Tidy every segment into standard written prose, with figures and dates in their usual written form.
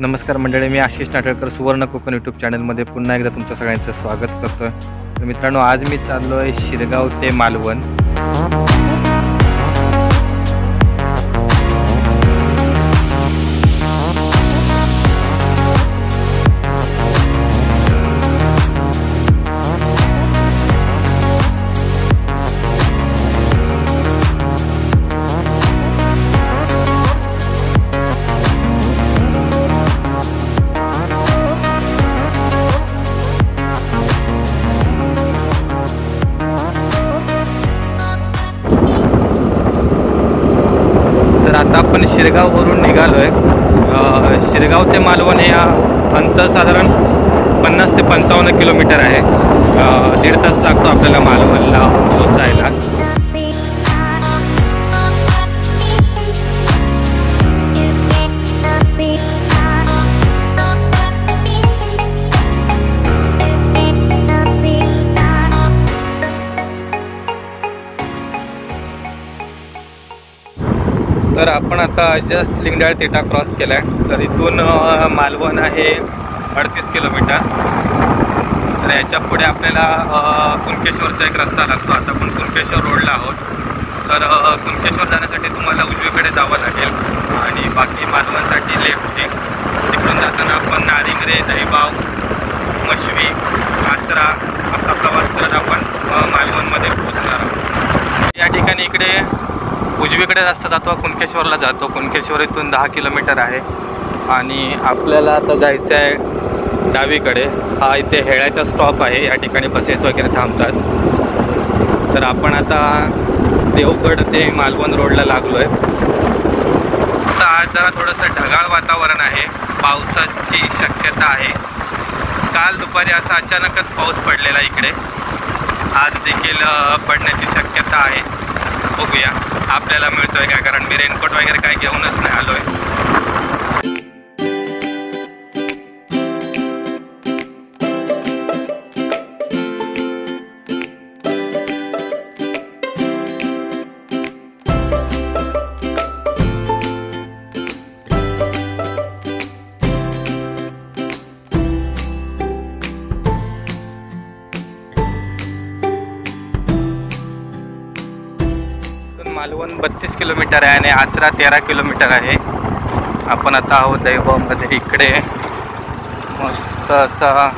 नमस्कार मंडळी, मी आशिष नाटळकर सुवर्ण कोकण यूट्यूब चॅनलमध्ये पुन्हा एकदा तुमचं सगळ्यांचं स्वागत करतोय। तर मित्रांनो, आज मी चाललो आहे शिरगाव ते मालवण। आता आपण शिरगाववरून निघालोय। शिरगाव ते मालवण हे अंतर साधारण 50 ते 55 किलोमीटर आहे। 1.5 तास लागतो आपल्याला मालवणला पोहोचायला। तर आपण आता जस्ट लिंगडाळ तिटा क्रॉस केला आहे। तर इथून मालवण आहे 38 किलोमीटर। तर याच्या पुढे आपल्याला कुणकेश्वरचा एक रस्ता लागतो। आता आपण कुणकेश्वर रोडला आहोत। तर कुणकेश्वर जाण्यासाठी तुम्हाला उजवीकडे जावं लागेल आणि बाकी मालवणसाठी लेफ्ट आहे। तिकडून जाताना आपण नारिंगरे, दहीबाव, मशवी, आचरा असा प्रवास करत आपण मालवणमध्ये पोहोचणार आहोत। या ठिकाणी इकडे उजवीकडे रस्ता जातो, कुणकेश्वरला जातो। कुणकेश्वर इथून 10 किलोमीटर आहे आणि आपल्याला आता जायचं आहे डावीकडे। हा इथे हेळ्याचा स्टॉप आहे, या ठिकाणी बसेस वगैरे थांबतात। तर आपण आता देवगड ते मालवण रोडला लागलो आहे। आता आज जरा थोडंसं ढगाळ वातावरण आहे, पावसाची शक्यता आहे। काल दुपारी असा अचानकच पाऊस पडलेला इकडे, आज देखील पडण्याची शक्यता आहे। बघूया आपल्याला मिळतोय काय, कारण मी रेनकोट वगैरे काय घेऊनच नाही आलोय। मालवण 32 किलोमीटर आहे आणि आचरा 13 किलोमीटर आहे। आपण आता आहोत दैवमध्ये। इकडे मस्त असा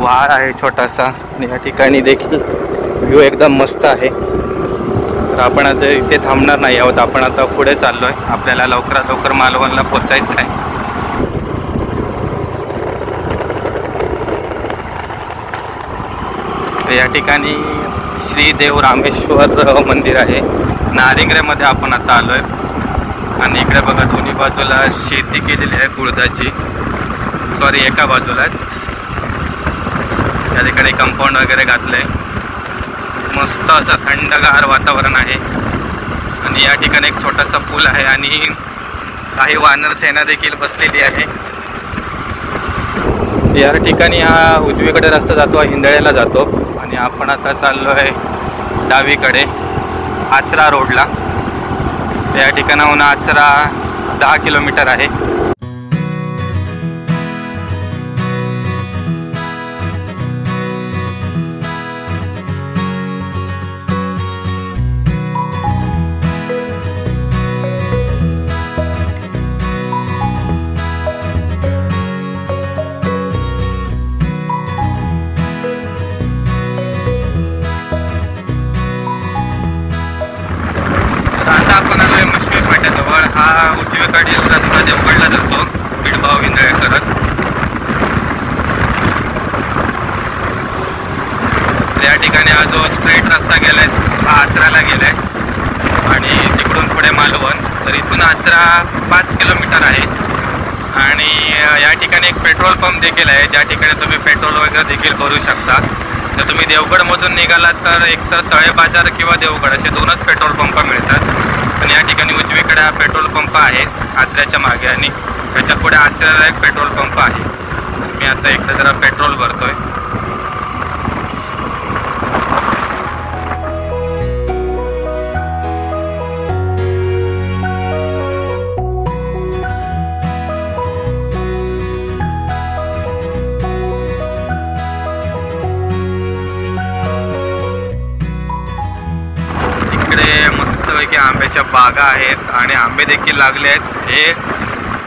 वाळ आहे छोटासा आणि या ठिकाणी देखील व्ह्यू एकदम मस्त आहे। तर आपण आता इथे थांबणार नाही आहोत, आपण आता पुढे चाललो आहे। आपल्याला लवकरात लवकर मालवणला पोचायचं आहे। या ठिकाणी श्री देव रामेश्वर मंदिर आहे। नारिंगरेमध्ये आपण आता आलो आहे आणि इकडे बघा दोन्ही बाजूला शेती केलेली आहे कुळदाची, सॉरी एका बाजूलाच। त्या ठिकाणी कंपाऊंड वगैरे घातलं आहे, मस्त असं थंडगार वातावरण आहे। आणि या ठिकाणी एक छोटासा पूल आहे आणि काही वानर सेना देखील बसलेली आहे। या ठिकाणी हा उजवीकडे रस्ता जातो, हिंदळेला जातो आणि आपण आता चाललो आहे डावीकडे आचरा रोडला। या ठिकाणाहून आचरा 10 किलोमीटर आहे। आता आपण आलोय मशवी फाट्याजवळ। हा उजवीकडील रस्ता देवगडला जातो, बिडभाव इंदळे करत। या ठिकाणी हा जो स्ट्रेट रस्ता गेलाय हा आचराला गेलाय आणि तिकडून पुढे मालवण। तर इथून आचरा 5 किलोमीटर आहे आणि या ठिकाणी एक पेट्रोल पंप देखील आहे, ज्या ठिकाणी तुम्ही पेट्रोल वगैरे देखील भरू शकता। जर तुम्ही देवगडमधून निघालात तर एकतर तळे बाजार किंवा देवगड असे 2च पेट्रोल पंप मिळतात। आणि या ठिकाणी उजवीकडे हा पेट्रोल पंप आहे आचऱ्याच्या मागे आणि त्याच्या पुढे आचऱ्याला एक पेट्रोल पंप आहे। मी आता एकदा जरा पेट्रोल भरतोय। मस्तपैकी आंब्याच्या बागा आहेत आणि आंबे देखील लागले आहेत. हे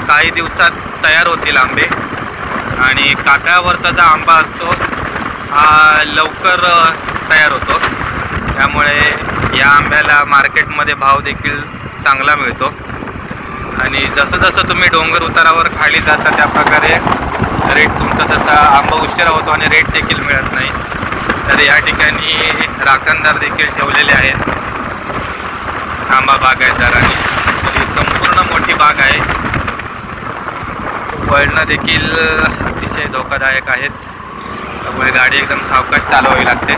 काही दिवसात तयार होतील आंबे. आणि काकड्यावरचा जो आंबा असतो हा लवकर तयार होतो, त्यामुळे या आंब्याला मार्केटमध्ये भाव देखील चांगला मिळतो. आणि जसं जसं तुम्ही डोंगर उतारावर खाली जाता त्या प्रकारे रेट तुमचा तसा आंबा उशिरा होतो आणि रेट देखील मिळत नाही. तर या ठिकाणी राखणदार देखील ठेवलेले आहेत आंबा बागायतदारांनी. ही संपूर्ण मोठी बाग आहे. वळणं देखील अतिशय धोकादायक आहेत, त्यामुळे गाडी एकदम सावकाश चालवावी लागते.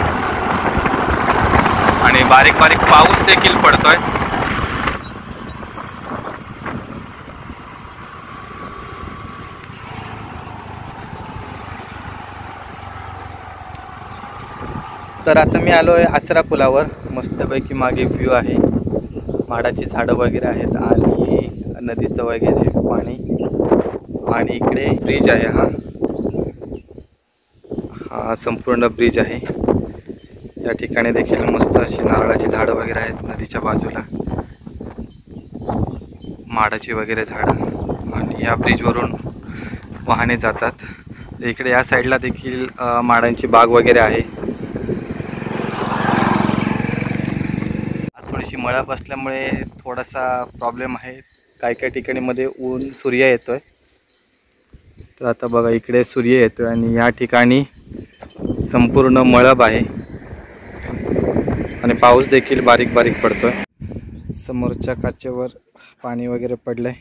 आणि बारीक बारीक पाऊस देखील पडतोय. तर आता मी आलो आहे आचरा पुलावर. मस्तपैकी मागे व्ह्यू आहे, माडाची झाडं वगैरे आहेत आणि नदीचं वगैरे पाणी. आणि इकडे ब्रिज आहे. हा संपूर्ण ब्रिज आहे. या ठिकाणी देखील मस्त अशी नारळाची झाडं वगैरे आहेत नदीच्या बाजूला, माडाची वगैरे झाडं. आणि या ब्रिजवरून वाहने जातात. इकडे या साईडला देखील माडांची बाग वगैरे आहे. थोडीशी मळा बसल्यामुळे थोडासा प्रॉब्लेम आहे. काही ठिकाणी मध्ये ऊन सूर्य येतोय. तर आता बघा इकडे सूर्य येतोय आणि या ठिकाणी संपूर्ण मळब आहे आणि पाऊस देखील बारीक बारीक पडतोय. समोरच्या काचेवर पाणी वगैरे पडलंय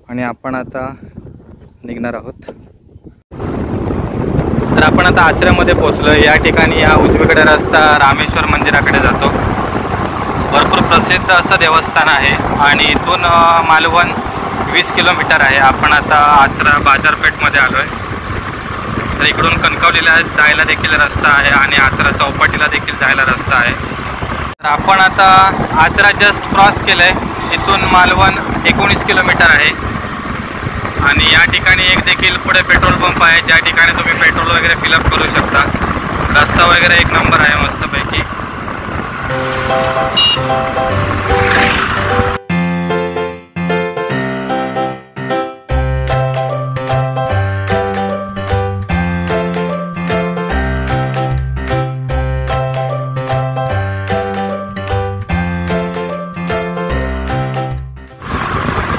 आणि आपण आता निघणार आहोत. तर आपण आता आचऱ्यामध्ये पोहोचलो. या ठिकाणी या उजवीकडे रस्ता रामेश्वर मंदिराकडे जातो. भरपूर प्रसिद्ध असं देवस्थान आहे आणि इथून मालवण 20 किलोमीटर आहे. आपण आता आचरा बाजारपेठमध्ये आलो आहे. तर इकडून कणकवलीला जायला देखील रस्ता आहे आणि आचरा चौपाटीला देखील जायला रस्ता आहे. तर आपण आता आचरा जस्ट क्रॉस केलं आहे. इथून मालवण 19 किलोमीटर आहे. आणि या ठिकाणी एक देखील पुढे पेट्रोल पंप आहे, ज्या ठिकाणी तुम्ही पेट्रोल वगैरे फिलअप करू शकता. रस्ता वगैरे एक नंबर आहे मस्तपैकी.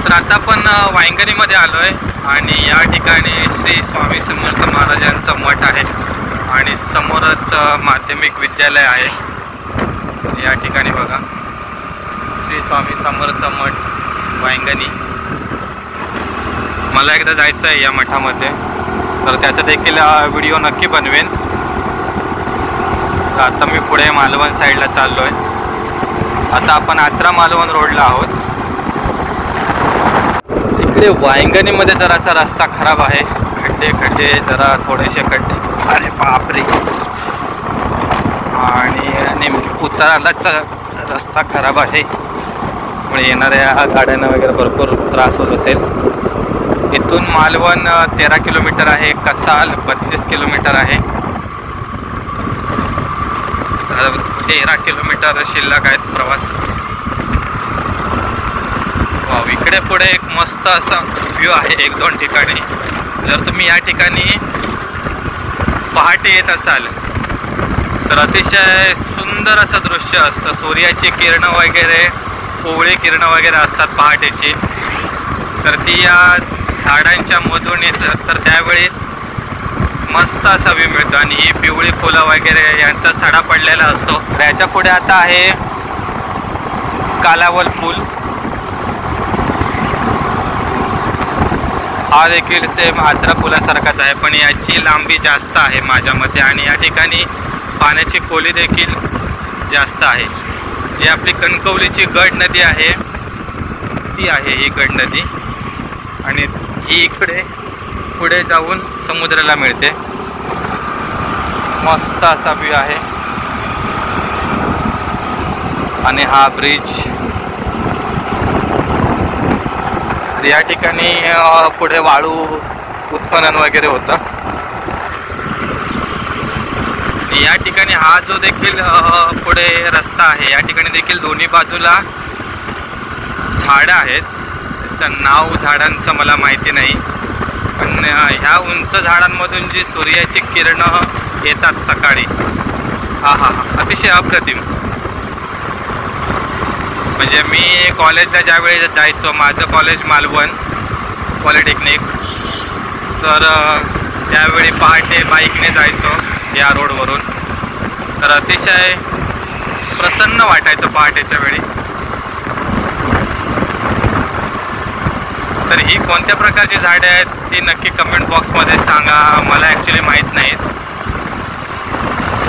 तर आता आपण वांगणीमध्ये आलो आहे आणि या ठिकाणी श्री स्वामी समर्थ महाराजांचा मठ आहे आणि समोरच माध्यमिक विद्यालय आहे. या ठिकाणी बघा श्री स्वामी समर्थ मठ वांगणी. मला एकदा जायचं आहे या मठामध्ये, तर त्याचा देखील व्हिडिओ नक्की बनवेन. तर आता मी पुढे मालवण साईडला चाललो आहे. आता आपण आचरा मालवण रोडला आहोत. इकडे वांगणीमध्ये जरासा रस्ता खराब आहे. खड्डे जरा थोडेसे खड्डे, अरे बापरे. आणि उतारालाच रस्ता खराब आहे, त्यामुळे येणाऱ्या गाड्यांना वगैरे भरपूर त्रास होत असेल. इथून मालवण 13 किलोमीटर आहे. कसाल 32 किलोमीटर आहे. 13 किलोमीटर शिल्लक आहेत प्रवास. वाव, इकडे पुढे एक मस्त असा व्ह्यू आहे 1-2 ठिकाणी. जर तुम्ही या ठिकाणी पहाटे येत असाल तर अतिशय सुंदर असं दृश्य असतं. सूर्याची किरणं वगैरे, कोवळी किरणं वगैरे असतात पहाटेची. तर ती या झाडांच्या मधून येतात, तर त्यावेळी मस्त असा व्ह्यू मिळतो. आणि ही पिवळी फुलं वगैरे यांचा सडा पडलेला असतो. याच्या पुढे आता आहे कालावल पूल. हा देखील सेम आचरा पुलासारखाच आहे, पण याची लांबी जास्त आहे माझ्या मते. आणि या ठिकाणी पाण्याची खोली देखील जास्त आहे. जी आपली कणकवलीची गड नदी आहे ती आहे ही गड नदी. आणि ही इकडे पुढे जाऊन समुद्राला मिळते. मस्त असा व्ह्यू आहे. आणि हा ब्रिज. या ठिकाणी पुढे वाळू उत्खनन वगैरे होतं. या ठिकाणी हा जो देखील पुढे रस्ता आहे, या ठिकाणी देखील दोन्ही बाजूला झाडं आहेत. त्याचं नाव झाडांचं मला माहिती नाही, पण ह्या उंच झाडांमधून जी सूर्याची किरणं येतात सकाळी, हा हा अतिशय अप्रतिम. म्हणजे मी कॉलेजला ज्यावेळी जायचो, माझं कॉलेज मालवण पॉलिटेक्निक, तर त्यावेळी पहाटे बाईकने जायचो या रोडवरून. तर अतिशय प्रसन्न वाटायचं पहाटेच्या वेळी. तर ही कोणत्या प्रकारची झाडे आहेत ती नक्की कमेंट बॉक्समध्ये सांगा, मला ॲक्च्युली माहीत नाहीत.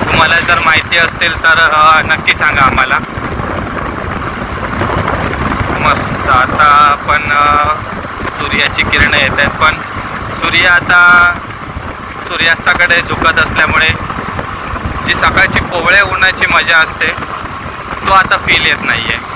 तुम्हाला जर माहिती असतील तर नक्की सांगा आम्हाला. मस्त. आता आपण सूर्याची किरणं येत आहेत, पण सूर्य आता सूर्यास्ताकडे झुकत असल्यामुळे जी सकाळची कोवळ्या उन्हाची मजा असते तो आता फील येत नाही आहे.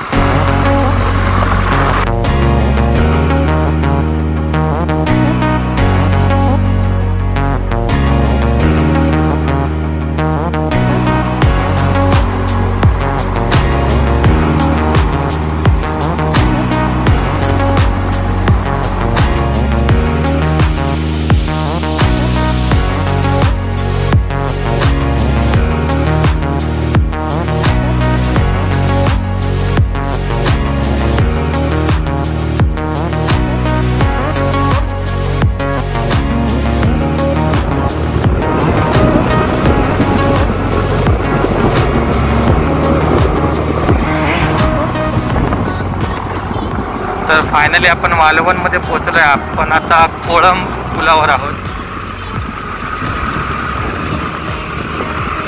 तर फायनली आपण मालवणमध्ये पोचलो आहे. आपण आता कोळम पुलावर आहोत.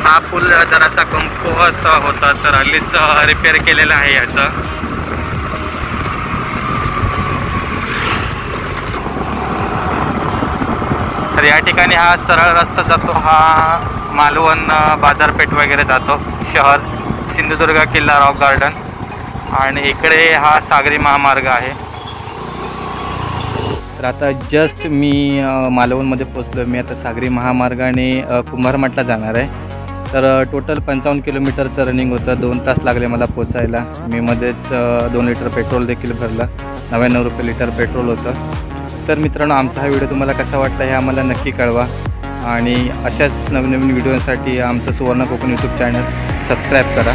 हा पूल जरासा कमकुवत होता, तर हल्लीच रिपेअर केलेला आहे याचं. तर या ठिकाणी हा सरळ रस्ता जातो, हा मालवण बाजारपेठ वगैरे जातो, शहर, सिंधुदुर्ग किल्ला, रॉक गार्डन, आणि इकडे हा सागरी महामार्ग आहे. तर आता जस्ट मी मालवणमध्ये पोचलो. मी आता सागरी महामार्गाने कुंभारमठला जाणार आहे. तर टोटल 55 किलोमीटरचं रनिंग होतं. 2 तास लागले मला पोचायला. मी मध्येच 2 लिटर पेट्रोल देखील भरलं. 99 रुपये लिटर पेट्रोल होतं. तर मित्रांनो, आमचा हा व्हिडिओ तुम्हाला कसा वाटला हे आम्हाला नक्की कळवा, आणि अशाच नवीन नवीन व्हिडिओसाठी आमचं सुवर्ण कोकण यूट्यूब चॅनल सबस्क्राईब करा.